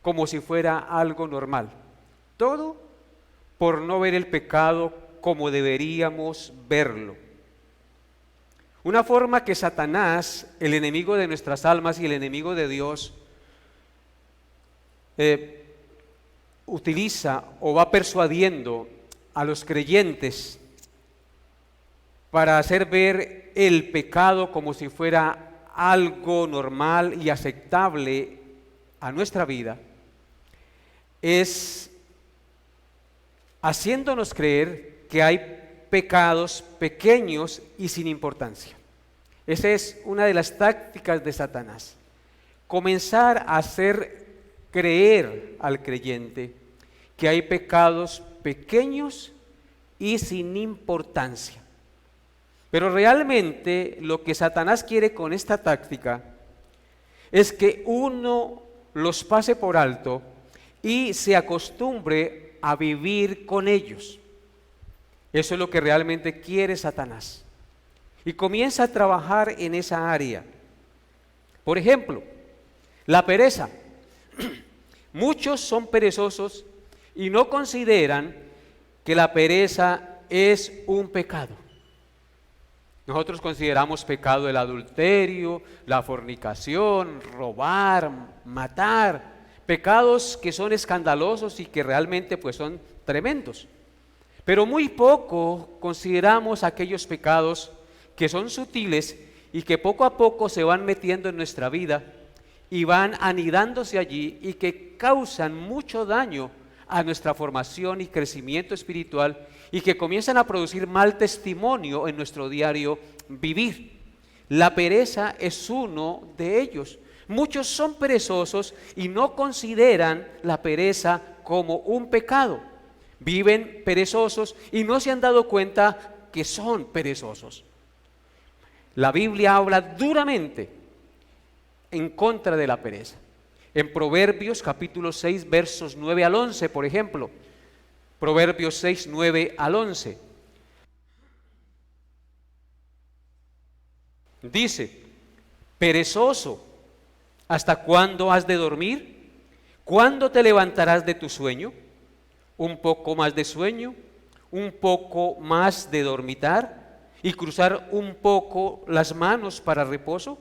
como si fuera algo normal. Todo por no ver el pecado como deberíamos verlo. Una forma que Satanás, el enemigo de nuestras almas y el enemigo de Dios, utiliza o va persuadiendo a los creyentes para hacer ver el pecado como si fuera algo normal y aceptable a nuestra vida, es haciéndonos creer que hay pecados pequeños y sin importancia. Esa es una de las tácticas de Satanás. Comenzar a hacer creer al creyente que hay pecados pequeños y sin importancia. Pero realmente lo que Satanás quiere con esta táctica es que uno los pase por alto y se acostumbre a vivir con ellos. Eso es lo que realmente quiere Satanás. Y comienza a trabajar en esa área. Por ejemplo, la pereza. Muchos son perezosos y no consideran que la pereza es un pecado. Nosotros consideramos pecado el adulterio, la fornicación, robar, matar, pecados que son escandalosos y que realmente pues son tremendos. Pero muy poco consideramos aquellos pecados que son sutiles y que poco a poco se van metiendo en nuestra vida y van anidándose allí y que causan mucho daño a nuestra formación y crecimiento espiritual y que comienzan a producir mal testimonio en nuestro diario vivir. La pereza es uno de ellos. Muchos son perezosos y no consideran la pereza como un pecado. Viven perezosos y no se han dado cuenta que son perezosos. La Biblia habla duramente en contra de la pereza. En Proverbios capítulo 6 versos 9 al 11, por ejemplo. Proverbios 6, 9 al 11. Dice: perezoso, ¿hasta cuándo has de dormir? ¿Cuándo te levantarás de tu sueño? Un poco más de sueño, un poco más de dormitar y cruzar un poco las manos para reposo.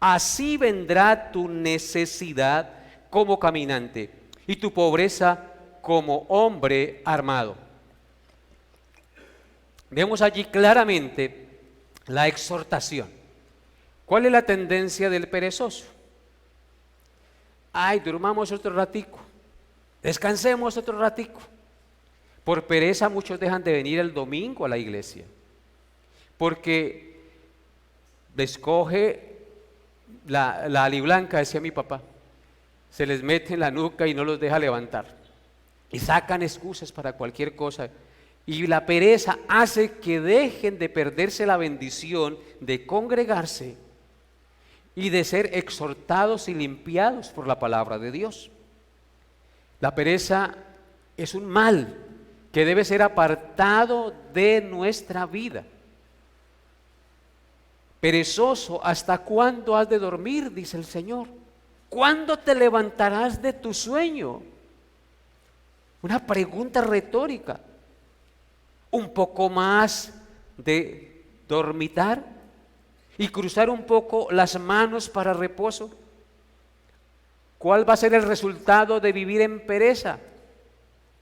Así vendrá tu necesidad como caminante y tu pobreza como hombre armado. Vemos allí claramente la exhortación. ¿Cuál es la tendencia del perezoso? Ay, durmamos otro ratico, descansemos otro ratico. Por pereza muchos dejan de venir el domingo a la iglesia, porque les coge la aliblanca, decía mi papá, se les mete en la nuca y no los deja levantar. Y sacan excusas para cualquier cosa. Y la pereza hace que dejen de perderse la bendición de congregarse y de ser exhortados y limpiados por la palabra de Dios. La pereza es un mal que debe ser apartado de nuestra vida. Perezoso, ¿hasta cuándo has de dormir?, dice el Señor. ¿Cuándo te levantarás de tu sueño? Una pregunta retórica. Un poco más de dormitar y cruzar un poco las manos para reposo. ¿Cuál va a ser el resultado de vivir en pereza?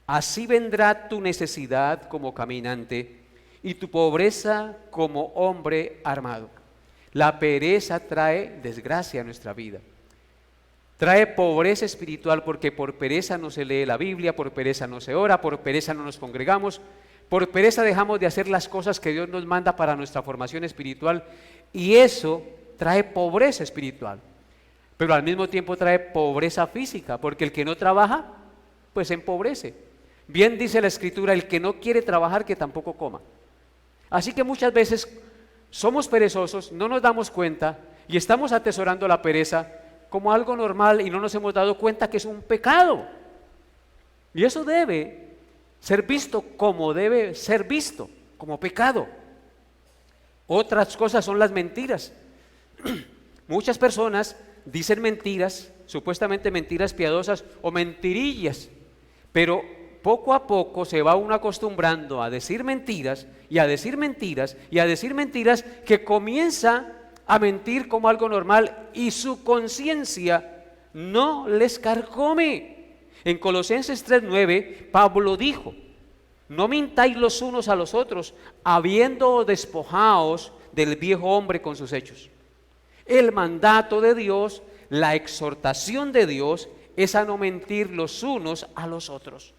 Así vendrá tu necesidad como caminante y tu pobreza como hombre armado. La pereza trae desgracia a nuestra vida. Trae pobreza espiritual porque por pereza no se lee la Biblia, por pereza no se ora, por pereza no nos congregamos, por pereza dejamos de hacer las cosas que Dios nos manda para nuestra formación espiritual y eso trae pobreza espiritual. Pero al mismo tiempo trae pobreza física porque el que no trabaja, pues empobrece. Bien dice la Escritura, el que no quiere trabajar que tampoco coma. Así que muchas veces somos perezosos, no nos damos cuenta y estamos atesorando la pereza como algo normal y no nos hemos dado cuenta que es un pecado. Y eso debe ser visto como debe ser visto, como pecado. Otras cosas son las mentiras. Muchas personas dicen mentiras supuestamente mentiras piadosas o mentirillas, pero poco a poco se va uno acostumbrando a decir mentiras y a decir mentiras y a decir mentiras, que comienza a mentir como algo normal y su conciencia no les carcome. En Colosenses 3:9, Pablo dijo: no mintáis los unos a los otros, habiendo despojaos del viejo hombre con sus hechos. El mandato de Dios, la exhortación de Dios, es a no mentir los unos a los otros.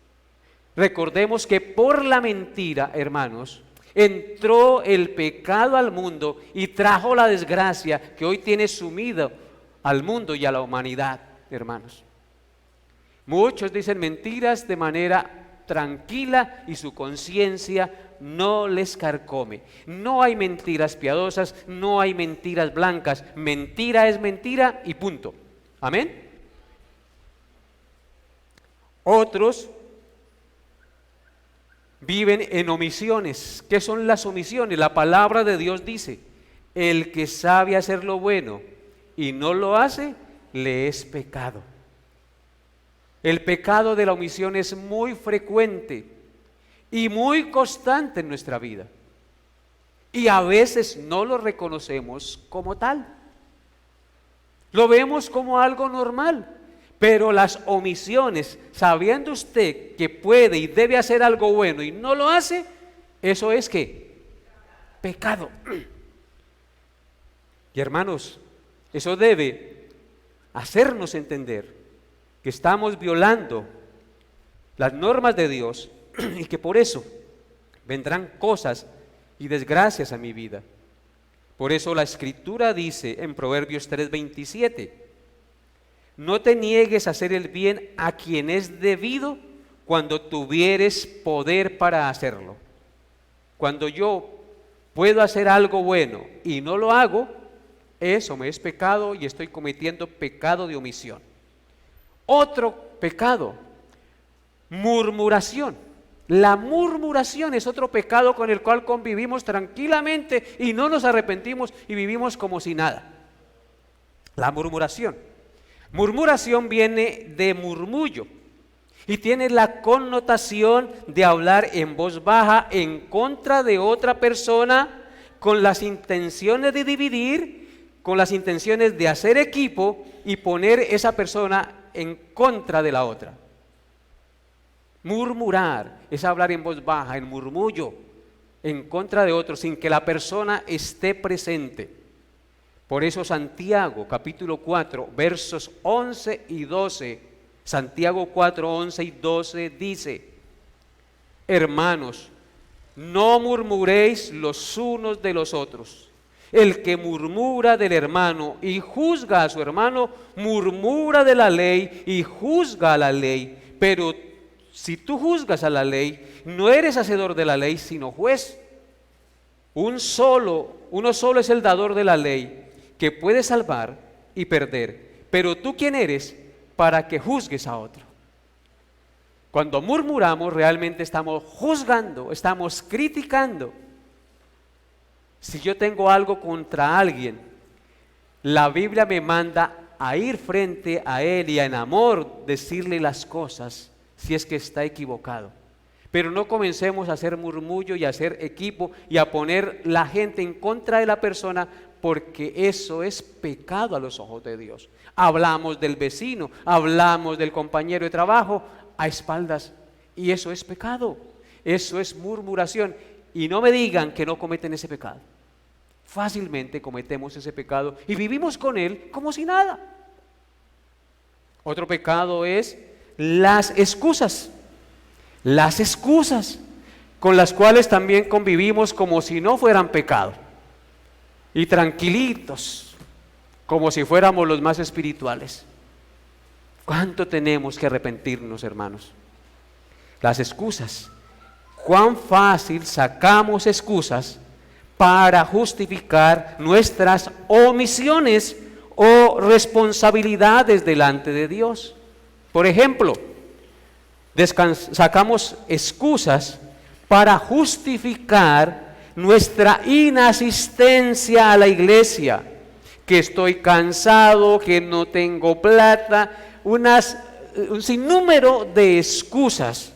Recordemos que por la mentira, hermanos, entró el pecado al mundo y trajo la desgracia que hoy tiene sumido al mundo y a la humanidad, hermanos. Muchos dicen mentiras de manera tranquila y su conciencia no les carcome. No hay mentiras piadosas, no hay mentiras blancas. Mentira es mentira y punto. Amén. Otros viven en omisiones. ¿Qué son las omisiones? La palabra de Dios dice: el que sabe hacer lo bueno y no lo hace, le es pecado. El pecado de la omisión es muy frecuente y muy constante en nuestra vida, y a veces no lo reconocemos como tal. Lo vemos como algo normal. Pero las omisiones, sabiendo usted que puede y debe hacer algo bueno y no lo hace, eso es ¿qué? Pecado. Y hermanos, eso debe hacernos entender que estamos violando las normas de Dios y que por eso vendrán cosas y desgracias a mi vida. Por eso la Escritura dice en Proverbios 3:27: no te niegues a hacer el bien a quien es debido cuando tuvieres poder para hacerlo. Cuando yo puedo hacer algo bueno y no lo hago, eso me es pecado y estoy cometiendo pecado de omisión. Otro pecado, murmuración. La murmuración es otro pecado con el cual convivimos tranquilamente y no nos arrepentimos y vivimos como si nada. La murmuración. Murmuración viene de murmullo y tiene la connotación de hablar en voz baja en contra de otra persona, con las intenciones de dividir, con las intenciones de hacer equipo y poner esa persona en contra de la otra. Murmurar es hablar en voz baja, en murmullo, en contra de otro, sin que la persona esté presente. Por eso Santiago, capítulo 4, versos 11 y 12, Santiago 4, 11 y 12 dice: hermanos, no murmuréis los unos de los otros. El que murmura del hermano y juzga a su hermano, murmura de la ley y juzga a la ley. Pero si tú juzgas a la ley, no eres hacedor de la ley, sino juez. Uno solo es el dador de la ley, que puede salvar y perder. Pero tú, ¿quién eres para que juzgues a otro? Cuando murmuramos, realmente estamos juzgando, estamos criticando. Si yo tengo algo contra alguien, la Biblia me manda a ir frente a él y en amor decirle las cosas si es que está equivocado. Pero no comencemos a hacer murmullo y a hacer equipo y a poner la gente en contra de la persona, porque eso es pecado a los ojos de Dios. Hablamos del vecino, hablamos del compañero de trabajo a espaldas, y eso es pecado, eso es murmuración. Y no me digan que no cometen ese pecado. Fácilmente cometemos ese pecado y vivimos con él como si nada. Otro pecado es las excusas con las cuales también convivimos como si no fueran pecado, y tranquilitos, como si fuéramos los más espirituales. ¿Cuánto tenemos que arrepentirnos, hermanos? Las excusas. Cuán fácil sacamos excusas para justificar nuestras omisiones o responsabilidades delante de Dios. Por ejemplo, sacamos excusas para justificar nuestra inasistencia a la iglesia, que estoy cansado, que no tengo plata, un sinnúmero de excusas,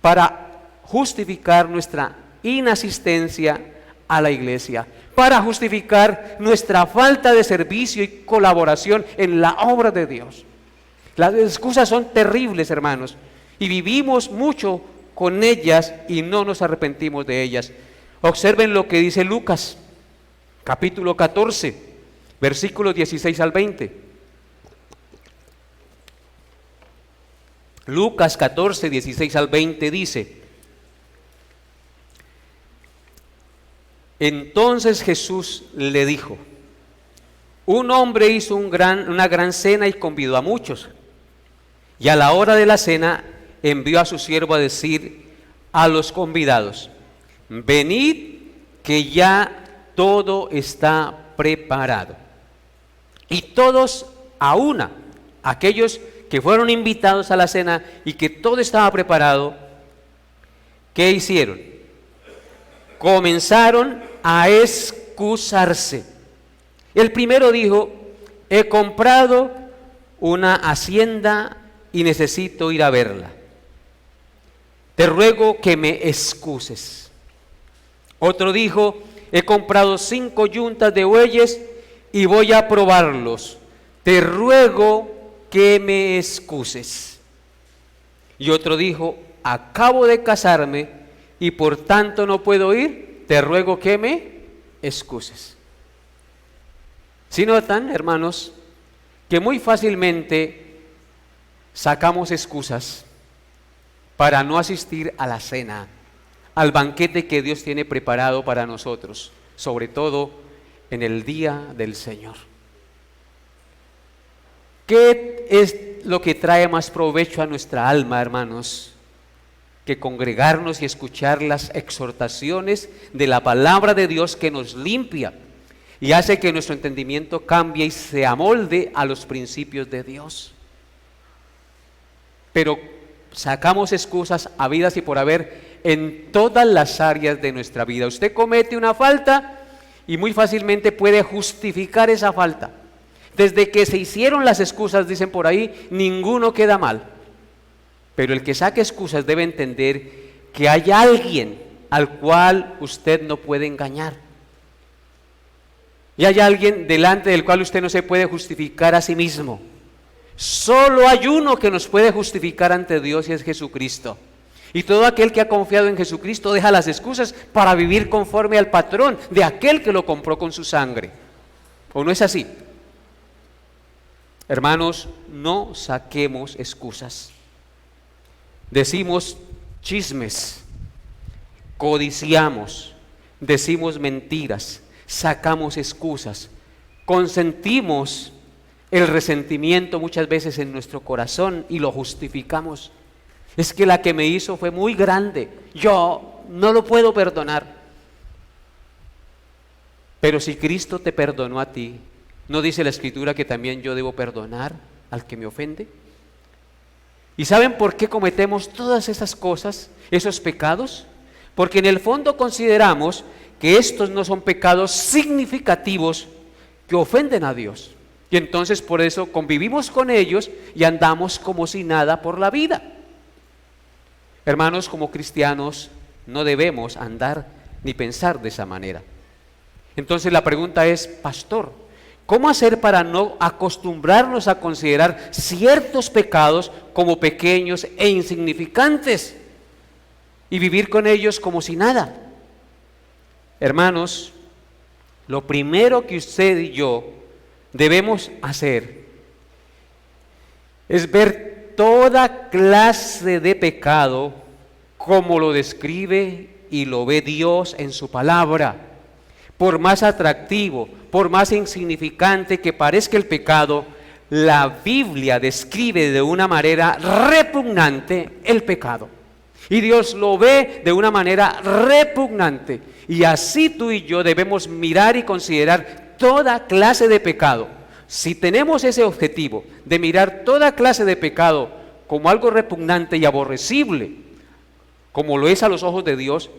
para justificar nuestra inasistencia a la iglesia, para justificar nuestra falta de servicio y colaboración en la obra de Dios. Las excusas son terribles, hermanos, y vivimos mucho con ellas y no nos arrepentimos de ellas. Observen lo que dice Lucas, capítulo 14, versículos 16 al 20. Lucas 14, 16 al 20 dice: entonces Jesús le dijo: un hombre hizo una gran cena y convidó a muchos. Y a la hora de la cena envió a su siervo a decir a los convidados: venid, que ya todo está preparado. Y todos a una, aquellos que fueron invitados a la cena y que todo estaba preparado, ¿qué hicieron? Comenzaron a excusarse. El primero dijo: he comprado una hacienda y necesito ir a verla. Te ruego que me excuses. Otro dijo: he comprado 5 yuntas de bueyes y voy a probarlos. Te ruego que me excuses. Y otro dijo: acabo de casarme y por tanto no puedo ir. Te ruego que me excuses. ¿Sí notan, hermanos, que muy fácilmente sacamos excusas para no asistir a la cena, al banquete que Dios tiene preparado para nosotros, sobre todo en el día del Señor? ¿Qué es lo que trae más provecho a nuestra alma, hermanos, que congregarnos y escuchar las exhortaciones de la palabra de Dios, que nos limpia y hace que nuestro entendimiento cambie y se amolde a los principios de Dios? Pero sacamos excusas habidas y por haber en todas las áreas de nuestra vida. Usted comete una falta y muy fácilmente puede justificar esa falta. Desde que se hicieron las excusas, dicen por ahí, ninguno queda mal. Pero el que saque excusas debe entender que hay alguien al cual usted no puede engañar. Y hay alguien delante del cual usted no se puede justificar a sí mismo. Solo hay uno que nos puede justificar ante Dios, y es Jesucristo. Y todo aquel que ha confiado en Jesucristo deja las excusas para vivir conforme al patrón de aquel que lo compró con su sangre. ¿O no es así? Hermanos, no saquemos excusas. Decimos chismes, codiciamos, decimos mentiras, sacamos excusas, consentimos el resentimiento muchas veces en nuestro corazón y lo justificamos. Es que la que me hizo fue muy grande, yo no lo puedo perdonar. Pero si Cristo te perdonó a ti, ¿no dice la Escritura que también yo debo perdonar al que me ofende? ¿Y saben por qué cometemos todas esas cosas, esos pecados? Porque en el fondo consideramos que estos no son pecados significativos que ofenden a Dios. Y entonces por eso convivimos con ellos y andamos como si nada por la vida. Hermanos, como cristianos no debemos andar ni pensar de esa manera. Entonces la pregunta es: pastor, ¿cómo hacer para no acostumbrarnos a considerar ciertos pecados como pequeños e insignificantes y vivir con ellos como si nada? Hermanos, lo primero que usted y yo debemos hacer es ver toda clase de pecado como lo describe y lo ve Dios en su palabra. Por más atractivo, por más insignificante que parezca el pecado, la Biblia describe de una manera repugnante el pecado. Y Dios lo ve de una manera repugnante. Y así tú y yo debemos mirar y considerar toda clase de pecado. Si tenemos ese objetivo de mirar toda clase de pecado como algo repugnante y aborrecible, como lo es a los ojos de Dios,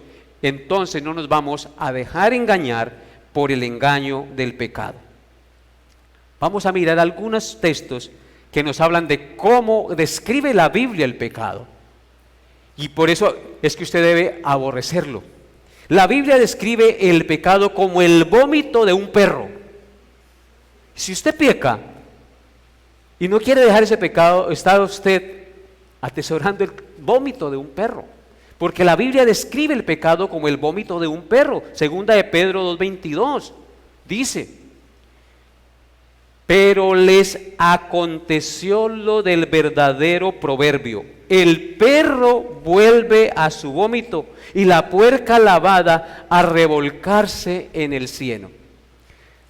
entonces no nos vamos a dejar engañar por el engaño del pecado. Vamos a mirar algunos textos que nos hablan de cómo describe la Biblia el pecado. Y por eso es que usted debe aborrecerlo. La Biblia describe el pecado como el vómito de un perro. Si usted peca y no quiere dejar ese pecado, está usted atesorando el vómito de un perro. Porque la Biblia describe el pecado como el vómito de un perro. Segunda de Pedro 2:22 dice: pero les aconteció lo del verdadero proverbio: el perro vuelve a su vómito y la puerca lavada a revolcarse en el cieno.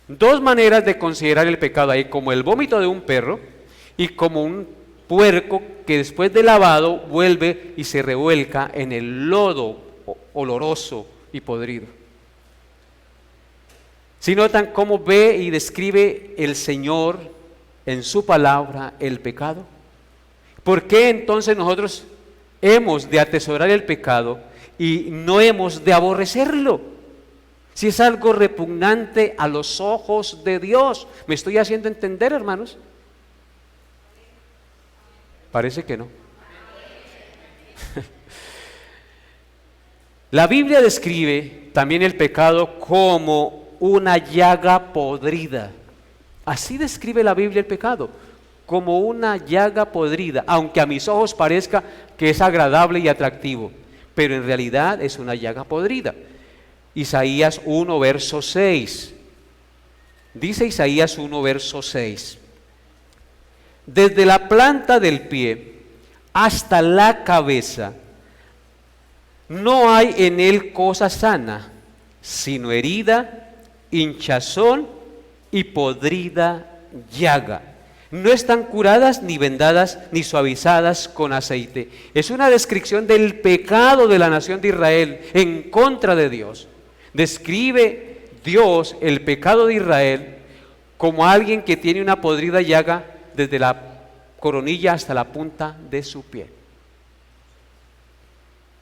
Dos maneras de considerar el pecado ahí: como el vómito de un perro y como un puerco que después de lavado vuelve y se revuelca en el lodo oloroso y podrido. Si notan cómo ve y describe el Señor en su palabra el pecado. ¿Por qué entonces nosotros hemos de atesorar el pecado y no hemos de aborrecerlo? Si es algo repugnante a los ojos de Dios. ¿Me estoy haciendo entender, hermanos? Parece que no. La Biblia describe también el pecado como una llaga podrida. Así describe la Biblia el pecado, como una llaga podrida, aunque a mis ojos parezca que es agradable y atractivo, pero en realidad es una llaga podrida. Isaías 1, verso 6. Dice Isaías 1, verso 6: desde la planta del pie hasta la cabeza no hay en él cosa sana, sino herida, hinchazón y podrida llaga. No están curadas, ni vendadas, ni suavizadas con aceite. Es una descripción del pecado de la nación de Israel en contra de Dios. Describe Dios el pecado de Israel como alguien que tiene una podrida llaga desde la coronilla hasta la punta de su pie.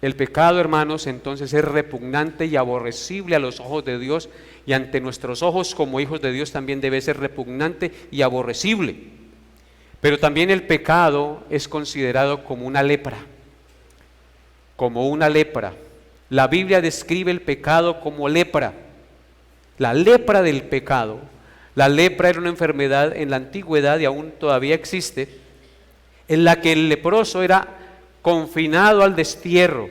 El pecado, hermanos, entonces es repugnante y aborrecible a los ojos de Dios, y ante nuestros ojos como hijos de Dios también debe ser repugnante y aborrecible. Pero también el pecado es considerado como una lepra, como una lepra. La Biblia describe el pecado como lepra, la lepra del pecado. La lepra era una enfermedad en la antigüedad y aún todavía existe, en la que el leproso era confinado al destierro,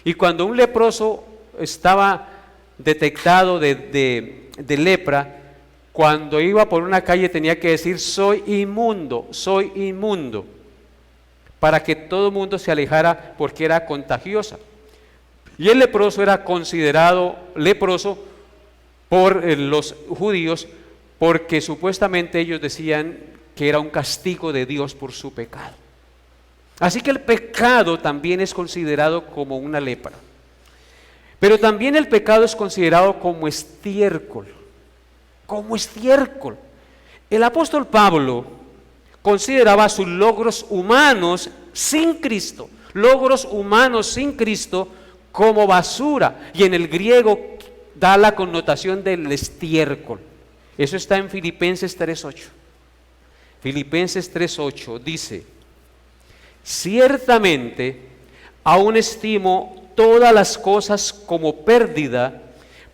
y cuando un leproso estaba detectado de lepra, cuando iba por una calle tenía que decir: soy inmundo, para que todo el mundo se alejara, porque era contagiosa. Y el leproso era considerado leproso por los judíos, porque supuestamente ellos decían que era un castigo de Dios por su pecado. Así que el pecado también es considerado como una lepra. Pero también el pecado es considerado como estiércol. Como estiércol. El apóstol Pablo consideraba sus logros humanos sin Cristo, como basura. Y en el griego da la connotación del estiércol. Eso está en Filipenses 3:8. Filipenses 3:8 dice: ciertamente aún estimo todas las cosas como pérdida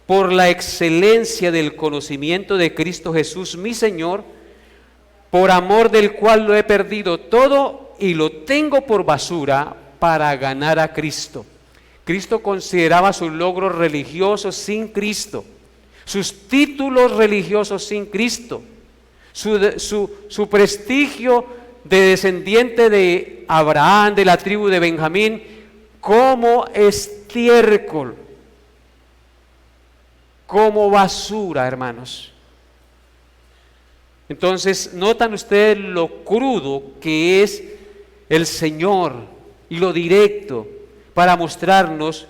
por la excelencia del conocimiento de Cristo Jesús mi Señor, por amor del cual lo he perdido todo y lo tengo por basura para ganar a Cristo. Cristo consideraba sus logros religiosos sin Cristo, sus títulos religiosos sin Cristo, su prestigio de descendiente de Abraham, de la tribu de Benjamín, como estiércol, como basura, hermanos. Entonces, ¿notan ustedes lo crudo que es el Señor y lo directo para mostrarnos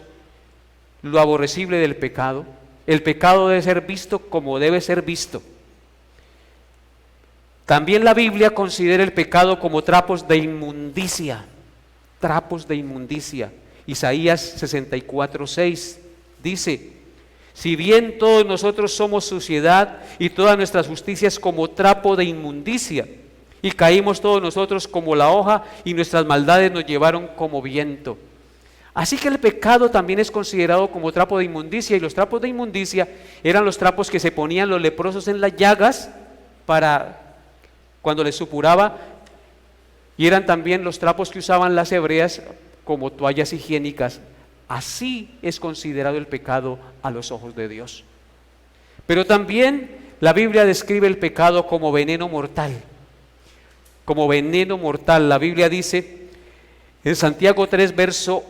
lo aborrecible del pecado? El pecado debe ser visto como debe ser visto. También la Biblia considera el pecado como trapos de inmundicia. Trapos de inmundicia. Isaías 64:6 Dice: si bien todos nosotros somos suciedad y todas nuestras justicias como trapo de inmundicia, y caímos todos nosotros como la hoja, y nuestras maldades nos llevaron como viento. Así que el pecado también es considerado como trapo de inmundicia, y los trapos de inmundicia eran los trapos que se ponían los leprosos en las llagas para cuando les supuraba, y eran también los trapos que usaban las hebreas como toallas higiénicas. Así es considerado el pecado a los ojos de Dios. Pero también la Biblia describe el pecado como veneno mortal. Como veneno mortal. La Biblia dice en Santiago 3, verso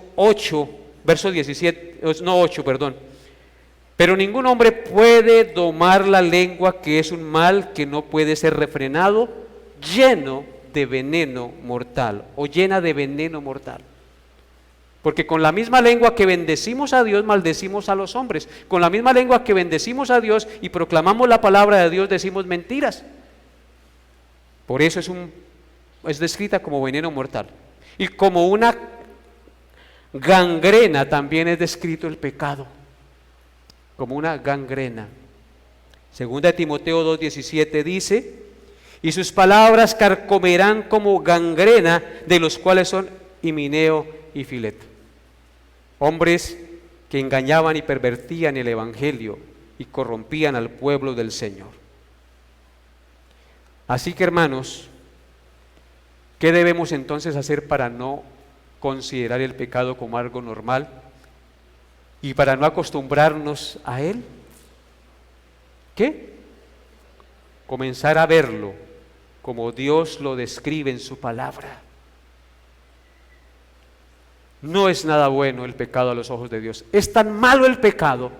17, no 8, perdón. Pero ningún hombre puede domar la lengua, que es un mal que no puede ser refrenado, lleno de veneno mortal, o llena de veneno mortal. Porque con la misma lengua que bendecimos a Dios, maldecimos a los hombres. Con la misma lengua que bendecimos a Dios y proclamamos la palabra de Dios, decimos mentiras. Por eso es descrita como veneno mortal. Y como una gangrena también es descrito el pecado. Como una gangrena. Segunda de Timoteo 2:17 dice: y sus palabras carcomerán como gangrena, de los cuales son Himeneo y Fileto. Hombres que engañaban y pervertían el evangelio y corrompían al pueblo del Señor. Así que, hermanos, ¿qué debemos entonces hacer para no considerar el pecado como algo normal y para no acostumbrarnos a él? ¿Qué? Comenzar a verlo como Dios lo describe en su palabra. No es nada bueno el pecado a los ojos de Dios. Es tan malo el pecado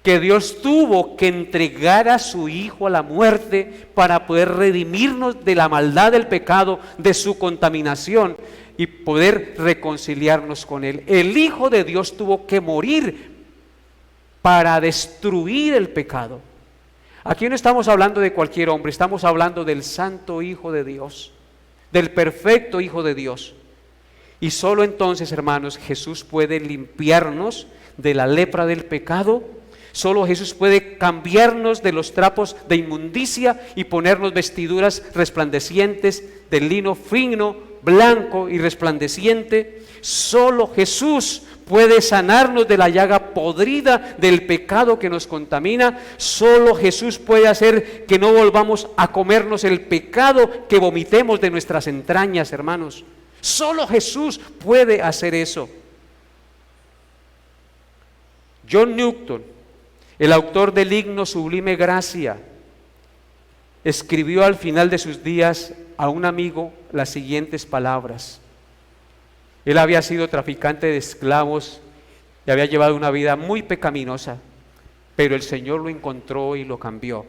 que Dios tuvo que entregar a su Hijo a la muerte para poder redimirnos de la maldad del pecado, de su contaminación, y poder reconciliarnos con Él. El Hijo de Dios tuvo que morir para destruir el pecado. Aquí no estamos hablando de cualquier hombre, estamos hablando del santo Hijo de Dios, del perfecto Hijo de Dios. Y solo entonces, hermanos, Jesús puede limpiarnos de la lepra del pecado. Solo Jesús puede cambiarnos de los trapos de inmundicia y ponernos vestiduras resplandecientes de lino fino, blanco y resplandeciente. Solo Jesús puede sanarnos de la llaga podrida del pecado que nos contamina. Solo Jesús puede hacer que no volvamos a comernos el pecado, que vomitemos de nuestras entrañas, hermanos. Solo Jesús puede hacer eso. John Newton, el autor del himno Sublime Gracia, escribió al final de sus días a un amigo las siguientes palabras. Él había sido traficante de esclavos y había llevado una vida muy pecaminosa, pero el Señor lo encontró y lo cambió.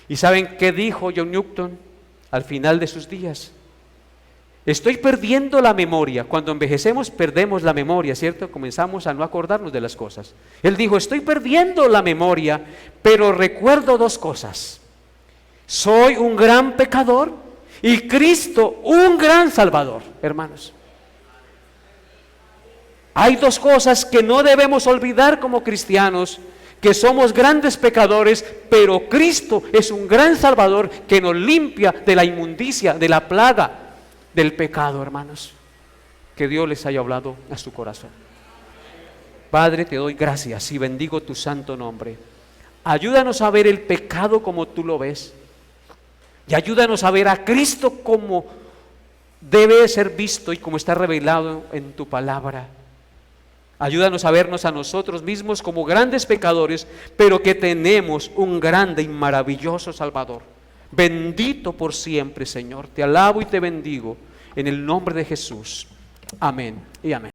¿Y saben qué dijo John Newton al final de sus días? Estoy perdiendo la memoria. Cuando envejecemos perdemos la memoria, ¿cierto? Comenzamos a no acordarnos de las cosas. Él dijo: estoy perdiendo la memoria, pero recuerdo dos cosas. Soy un gran pecador y Cristo un gran Salvador, hermanos. Hay dos cosas que no debemos olvidar como cristianos: que somos grandes pecadores, pero Cristo es un gran Salvador que nos limpia de la inmundicia, de la plaga del pecado, hermanos. Que Dios les haya hablado a su corazón. Padre, te doy gracias y bendigo tu santo nombre. Ayúdanos a ver el pecado como tú lo ves, y ayúdanos a ver a Cristo como debe ser visto y como está revelado en tu palabra. Ayúdanos a vernos a nosotros mismos como grandes pecadores, pero que tenemos un grande y maravilloso Salvador. Bendito por siempre, Señor. Te alabo y te bendigo en el nombre de Jesús. Amén y amén.